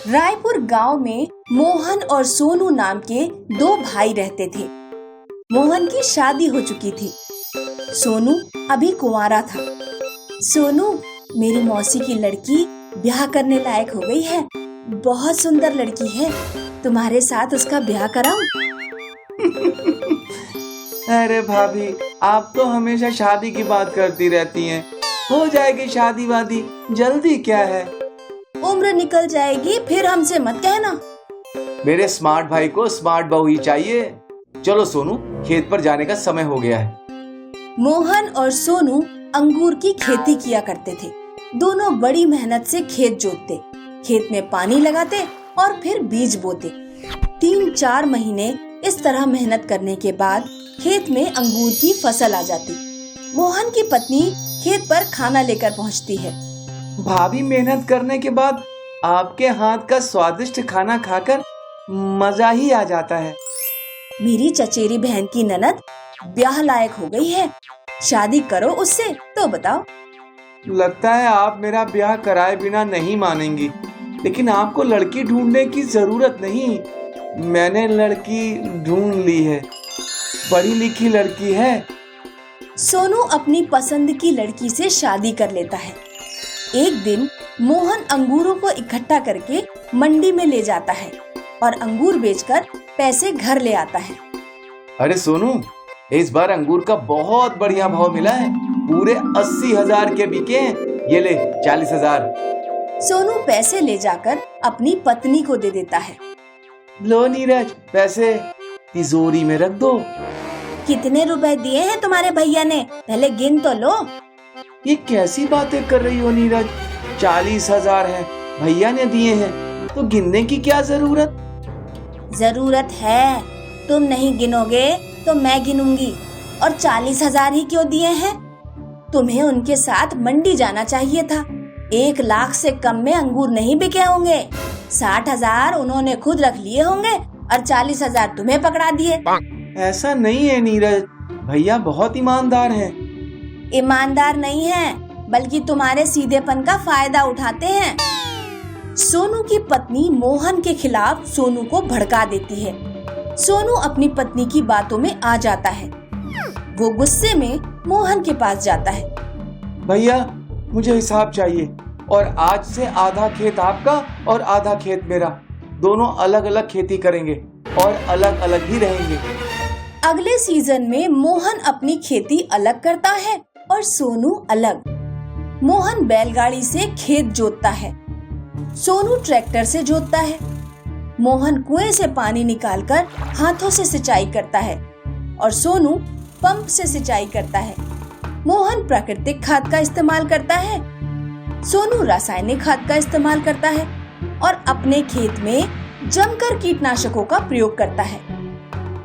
रायपुर गांव में मोहन और सोनू नाम के दो भाई रहते थे। मोहन की शादी हो चुकी थी। सोनू अभी कुंवारा था। सोनू, मेरी मौसी की लड़की ब्याह करने लायक हो गई है। बहुत सुंदर लड़की है, तुम्हारे साथ उसका ब्याह कराऊं? अरे भाभी, आप तो हमेशा शादी की बात करती रहती हैं। हो जाएगी शादी वादी, जल्दी क्या है। उम्र निकल जाएगी, फिर हमसे मत कहना। मेरे स्मार्ट भाई को स्मार्ट बहू ही चाहिए। चलो सोनू, खेत पर जाने का समय हो गया है। मोहन और सोनू अंगूर की खेती किया करते थे। दोनों बड़ी मेहनत से खेत जोतते, खेत में पानी लगाते और फिर बीज बोते। 3-4 महीने इस तरह मेहनत करने के बाद खेत में अंगूर की फसल आ जाती। मोहन की पत्नी खेत पर खाना लेकर पहुंचती है। भाभी, मेहनत करने के बाद आपके हाथ का स्वादिष्ट खाना खाकर मजा ही आ जाता है। मेरी चचेरी बहन की ननद ब्याह लायक हो गई है, शादी करो उससे तो बताओ। लगता है आप मेरा ब्याह कराए बिना नहीं मानेंगी, लेकिन आपको लड़की ढूंढने की जरूरत नहीं। मैंने लड़की ढूंढ ली है, पढ़ी लिखी लड़की है। सोनू अपनी पसंद की लड़की से शादी कर लेता है। एक दिन मोहन अंगूरों को इकट्ठा करके मंडी में ले जाता है और अंगूर बेचकर पैसे घर ले आता है। अरे सोनू, इस बार अंगूर का बहुत बढ़िया भाव मिला है। पूरे 80,000 के बिके हैं। ये ले 40,000। सोनू पैसे ले जाकर अपनी पत्नी को दे देता है। लो नीरज, पैसे तिजोरी में रख दो। कितने रुपए दिए हैं तुम्हारे भैया ने, पहले गिन तो लो। ये कैसी बातें कर रही हो नीरज? 40,000 है, भैया ने दिए हैं, तो गिनने की क्या जरूरत? जरूरत है, तुम नहीं गिनोगे तो मैं गिनूंगी। और 40,000 ही क्यों दिए हैं? तुम्हें उनके साथ मंडी जाना चाहिए था। 1 लाख से कम में अंगूर नहीं बिके होंगे। 60,000 उन्होंने खुद रख लिए होंगे और 40,000 तुम्हें पकड़ा दिए। ऐसा नहीं है नीरज, भैया बहुत ईमानदार हैं। ईमानदार नहीं है, बल्कि तुम्हारे सीधेपन का फायदा उठाते हैं। सोनू की पत्नी मोहन के खिलाफ सोनू को भड़का देती है। सोनू अपनी पत्नी की बातों में आ जाता है। वो गुस्से में मोहन के पास जाता है। भैया, मुझे हिसाब चाहिए, और आज से आधा खेत आपका और आधा खेत मेरा। दोनों अलग अलग खेती करेंगे और अलग अलग ही रहेंगे। अगले सीजन में मोहन अपनी खेती अलग करता है और सोनू अलग। मोहन बैलगाड़ी से खेत जोतता है, सोनू ट्रैक्टर से जोतता है। मोहन कुएं से पानी निकालकर हाथों से सिंचाई करता है और सोनू पंप से सिंचाई करता है। मोहन प्राकृतिक खाद का इस्तेमाल करता है, सोनू रासायनिक खाद का इस्तेमाल करता है और अपने खेत में जमकर कीटनाशकों का प्रयोग करता है।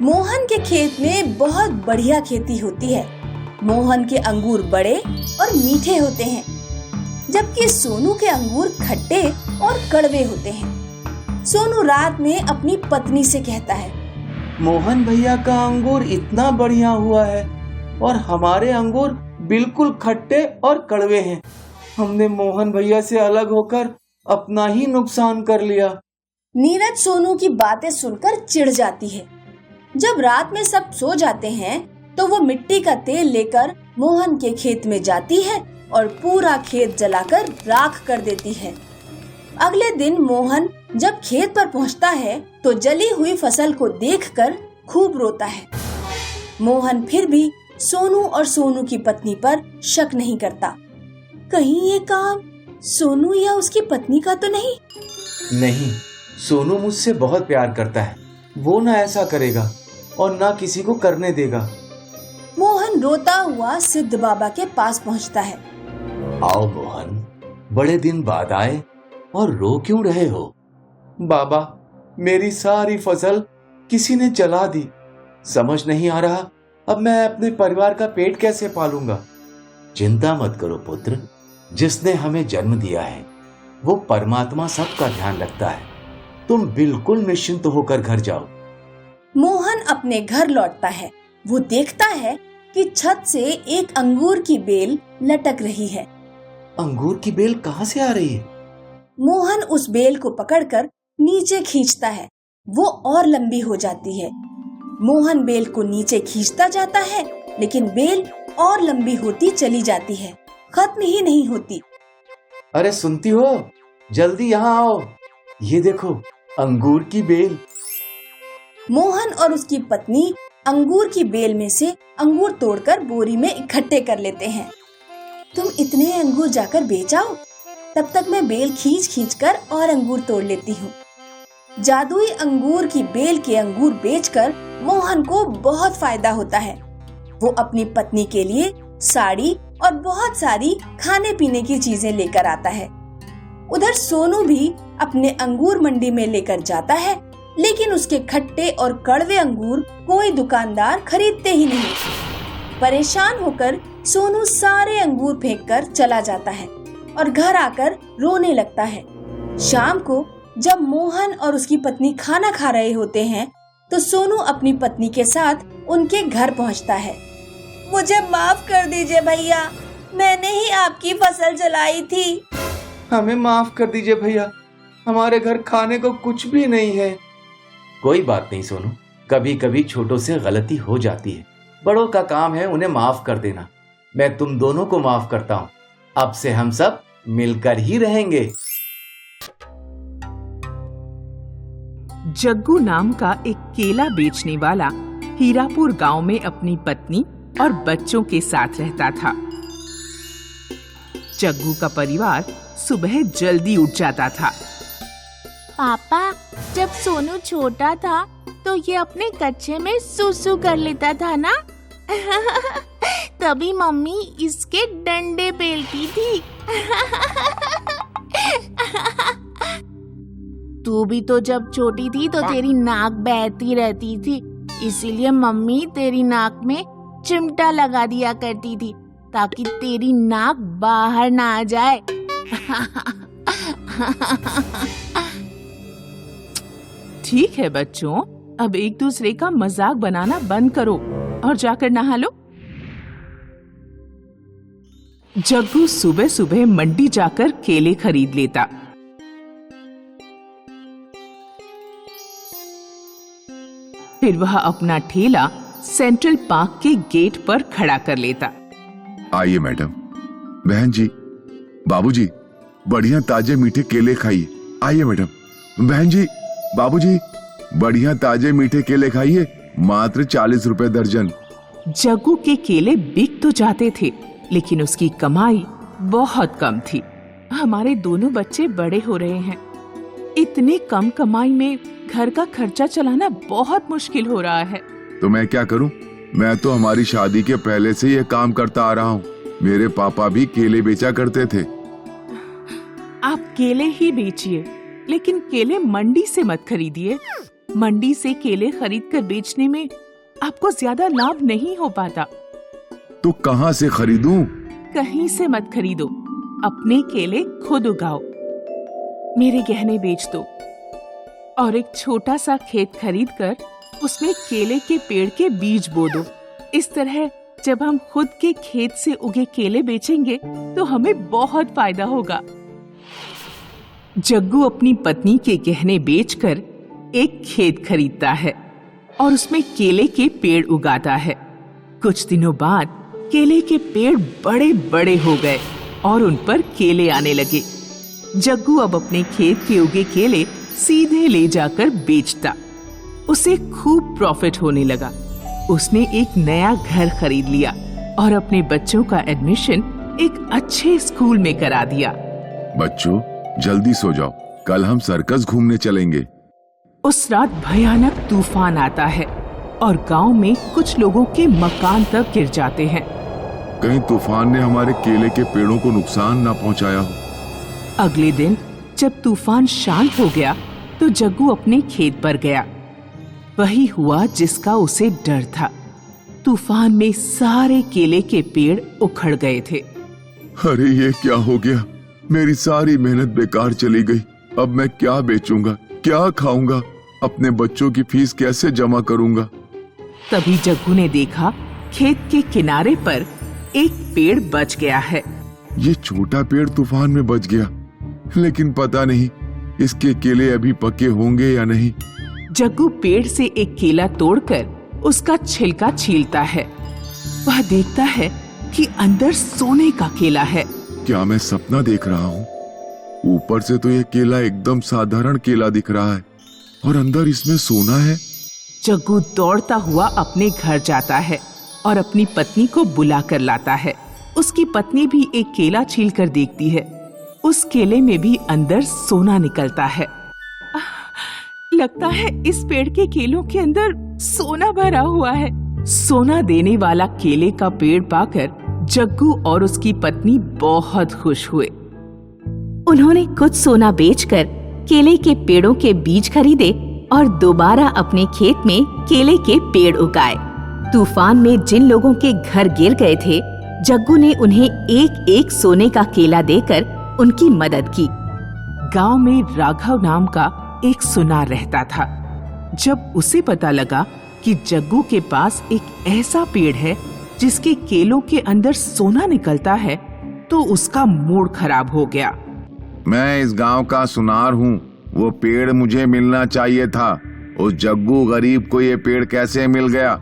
मोहन के खेत में बहुत बढ़िया खेती होती है। मोहन के अंगूर बड़े और मीठे होते हैं, जबकि सोनू के अंगूर खट्टे और कड़वे होते हैं। सोनू रात में अपनी पत्नी से कहता है, मोहन भैया का अंगूर इतना बढ़िया हुआ है और हमारे अंगूर बिल्कुल खट्टे और कड़वे हैं। हमने मोहन भैया से अलग होकर अपना ही नुकसान कर लिया। नीरज सोनू की बातें सुनकर चिढ़ जाती है। जब रात में सब सो जाते हैं तो वो मिट्टी का तेल लेकर मोहन के खेत में जाती है और पूरा खेत जलाकर राख कर देती है। अगले दिन मोहन जब खेत पर पहुंचता है तो जली हुई फसल को देखकर खूब रोता है। मोहन फिर भी सोनू और सोनू की पत्नी पर शक नहीं करता। कहीं ये काम सोनू या उसकी पत्नी का तो नहीं? नहीं, सोनू मुझसे बहुत प्यार करता है। वो ना ऐसा करेगा और ना किसी को करने देगा। मोहन रोता हुआ सिद्ध बाबा के पास पहुंचता है। आओ मोहन, बड़े दिन बाद आए और रो क्यों रहे हो? बाबा, मेरी सारी फसल किसी ने जला दी। समझ नहीं आ रहा अब मैं अपने परिवार का पेट कैसे पालूंगा। चिंता मत करो पुत्र, जिसने हमें जन्म दिया है वो परमात्मा सबका ध्यान रखता है। तुम बिल्कुल निश्चिंत होकर घर जाओ। मोहन अपने घर लौटता है। वो देखता है कि छत से एक अंगूर की बेल लटक रही है। अंगूर की बेल कहाँ से आ रही है? मोहन उस बेल को पकड़कर नीचे खींचता है। वो और लंबी हो जाती है। मोहन बेल को नीचे खींचता जाता है, लेकिन बेल और लंबी होती चली जाती है, खत्म ही नहीं होती। अरे सुनती हो, जल्दी यहाँ आओ, ये देखो अंगूर की बेल। मोहन और उसकी पत्नी अंगूर की बेल में से अंगूर तोड़कर बोरी में इकट्ठे कर लेते हैं। तुम इतने अंगूर जाकर बेच आओ, तब तक मैं बेल खींच कर और अंगूर तोड़ लेती हूँ। जादुई अंगूर की बेल के अंगूर बेचकर मोहन को बहुत फायदा होता है। वो अपनी पत्नी के लिए साड़ी और बहुत सारी खाने पीने की चीजें लेकर आता है। उधर सोनू भी अपने अंगूर मंडी में लेकर जाता है, लेकिन उसके खट्टे और कड़वे अंगूर कोई दुकानदार खरीदते ही नहीं। परेशान होकर सोनू सारे अंगूर फेंककर चला जाता है और घर आकर रोने लगता है। शाम को जब मोहन और उसकी पत्नी खाना खा रहे होते हैं, तो सोनू अपनी पत्नी के साथ उनके घर पहुंचता है। मुझे माफ कर दीजिए भैया, मैंने ही आपकी फसल जलाई थी। हमें माफ कर दीजिए भैया, हमारे घर खाने को कुछ भी नहीं है। कोई बात नहीं सोनू, कभी कभी छोटों से गलती हो जाती है, बड़ों का काम है उन्हें माफ कर देना। मैं तुम दोनों को माफ करता हूँ। अब से हम सब मिलकर ही रहेंगे। जग्गू नाम का एक केला बेचने वाला हीरापुर गांव में अपनी पत्नी और बच्चों के साथ रहता था। जग्गू का परिवार सुबह जल्दी उठ जाता था। पापा, जब सोनू छोटा था तो ये अपने कच्चे में सुसु कर लेता था ना। तभी मम्मी इसके डंडे पेलती थी। तू भी तो जब छोटी थी तो तेरी नाक बहती रहती थी, इसीलिए मम्मी तेरी नाक में चिमटा लगा दिया करती थी ताकि तेरी नाक बाहर ना आ जाए। ठीक है बच्चों, अब एक दूसरे का मजाक बनाना बंद करो और जाकर नहा लो। जग्गू सुबह सुबह मंडी जाकर केले खरीद लेता। फिर वह अपना ठेला सेंट्रल पार्क के गेट पर खड़ा कर लेता। आइए मैडम, बहन जी, बाबूजी, बढ़िया ताजे मीठे केले खाइए। आइए मैडम, बहन जी, बाबूजी, बढ़िया ताजे मीठे केले खाइए, मात्र 40 रुपए दर्जन। जग्गू के केले बिक तो जाते थे, लेकिन उसकी कमाई बहुत कम थी। हमारे दोनों बच्चे बड़े हो रहे हैं, इतने कम कमाई में घर का खर्चा चलाना बहुत मुश्किल हो रहा है। तो मैं क्या करूं? मैं तो हमारी शादी के पहले से ये काम करता आ रहा हूँ। मेरे पापा भी केले बेचा करते थे। आप केले ही बेचिए, लेकिन केले मंडी से मत खरीदिए। मंडी से केले खरीद कर बेचने में आपको ज्यादा लाभ नहीं हो पाता। तो कहाँ से खरीदूं? कहीं से मत खरीदो, अपने केले खुद उगाओ। मेरे गहने बेच दो और एक छोटा सा खेत खरीद कर उसमें केले के पेड़ के बीज बो दो। इस तरह जब हम खुद के खेत से उगे केले बेचेंगे तो हमें बहुत फायदा होगा। जग्गू अपनी पत्नी के गहने बेचकर एक खेत खरीदता है और उसमें केले के पेड़ उगाता है। कुछ दिनों बाद केले के पेड़ बड़े बड़े हो गए और उन पर केले आने लगे। जग्गू अब अपने खेत के उगे केले सीधे ले जाकर बेचता। उसे खूब प्रॉफिट होने लगा। उसने एक नया घर खरीद लिया और अपने बच्चों का एडमिशन एक अच्छे स्कूल में करा दिया। बच्चों, जल्दी सो जाओ, कल हम सर्कस घूमने चलेंगे। उस रात भयानक तूफान आता है और गांव में कुछ लोगों के मकान तक गिर जाते हैं। कहीं तूफान ने हमारे केले के पेड़ों को नुकसान ना पहुंचाया हो। अगले दिन जब तूफान शांत हो गया तो जग्गू अपने खेत पर गया। वही हुआ जिसका उसे डर था। तूफान में सारे केले के पेड़ उखड़ गए थे। अरे ये क्या हो गया? मेरी सारी मेहनत बेकार चली गई। अब मैं क्या बेचूंगा, क्या खाऊंगा, अपने बच्चों की फीस कैसे जमा करूंगा? तभी जग्गू ने देखा खेत के किनारे पर एक पेड़ बच गया है। ये छोटा पेड़ तूफान में बच गया। लेकिन पता नहीं इसके केले अभी पके होंगे या नहीं। जग्गू पेड़ से एक केला तोड़कर उसका छिलका छीलता है। वह देखता है कि अंदर सोने का केला है। क्या मैं सपना देख रहा हूँ? ऊपर से तो यह केला एकदम साधारण केला दिख रहा है और अंदर इसमें सोना है। जग्गू दौड़ता हुआ अपने घर जाता है और अपनी पत्नी को बुला कर लाता है। उसकी पत्नी भी एक केला छील कर देखती है। उस केले में भी अंदर सोना निकलता है। लगता है इस पेड़ के केलों के अंदर सोना भरा हुआ है। सोना देने वाला केले का पेड़ पाकर जग्गू और उसकी पत्नी बहुत खुश हुए। उन्होंने कुछ सोना बेचकर केले के पेड़ों के बीज खरीदे और दोबारा अपने खेत में केले के पेड़ उगाए। तूफान में जिन लोगों के घर गिर गए थे, जग्गू ने उन्हें एक एक सोने का केला देकर उनकी मदद की। गांव में राघव नाम का एक सुनार रहता था। जब उसे पता लगा कि जग्गू के पास एक ऐसा पेड़ है जिसके केलों के अंदर सोना निकलता है, तो उसका मूड खराब हो गया। मैं इस गांव का सुनार हूँ, वो पेड़ मुझे मिलना चाहिए था। उस जग्गू गरीब को ये पेड़ कैसे मिल गया?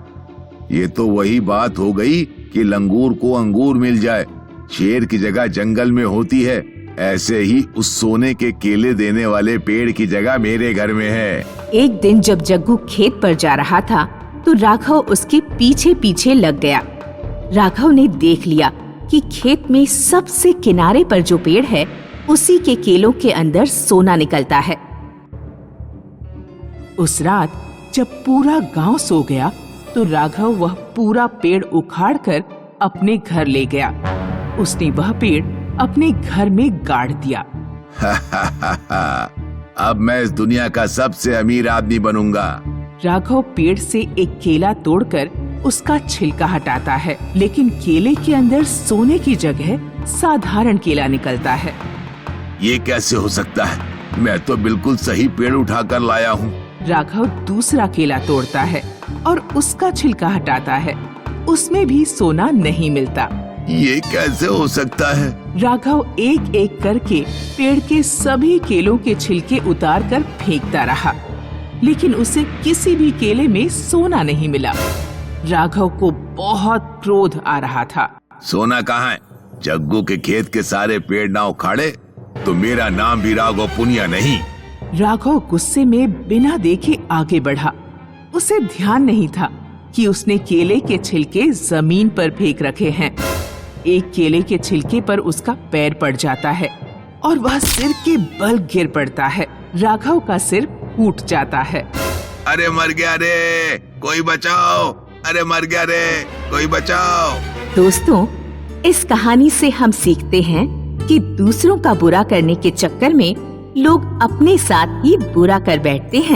ये तो वही बात हो गई कि लंगूर को अंगूर मिल जाए। शेर की जगह जंगल में होती है, ऐसे ही उस सोने के केले देने वाले पेड़ की जगह मेरे घर में है। एक दिन जब जग्गू खेत पर जा रहा था तो राघव उसके पीछे पीछे लग गया। राघव ने देख लिया कि खेत में सबसे किनारे पर जो पेड़ है उसी के केलों के अंदर सोना निकलता है। उस रात जब पूरा गांव सो गया तो राघव वह पूरा पेड़ उखाड़कर अपने घर ले गया। उसने वह पेड़ अपने घर में गाड़ दिया। अब मैं इस दुनिया का सबसे अमीर आदमी बनूंगा। राघव पेड़ से एक केला तोड़कर उसका छिलका हटाता है, लेकिन केले के अंदर सोने की जगह साधारण केला निकलता है। ये कैसे हो सकता है? मैं तो बिल्कुल सही पेड़ उठाकर लाया हूँ। राघव दूसरा केला तोड़ता है और उसका छिलका हटाता है। उसमें भी सोना नहीं मिलता। ये कैसे हो सकता है? राघव एक एक करके पेड़ के सभी केलों के छिलके उतार कर फेंकता रहा, लेकिन उसे किसी भी केले में सोना नहीं मिला। राघव को बहुत क्रोध आ रहा था। सोना कहाँ है? जग्गू के खेत के सारे पेड़ ना उखाड़े तो मेरा नाम भी राघव पुनिया नहीं। राघव गुस्से में बिना देखे आगे बढ़ा। उसे ध्यान नहीं था कि उसने केले के छिलके जमीन पर फेंक रखे हैं। एक केले के छिलके पर उसका पैर पड़ जाता है और वह सिर के बल गिर पड़ता है। राघव का सिर फूट जाता है। अरे मर गया रे, कोई बचाओ! अरे मर गया रे, कोई बचाओ! दोस्तों, इस कहानी से हम सीखते हैं कि दूसरों का बुरा करने के चक्कर में लोग अपने साथ ही बुरा कर बैठते हैं।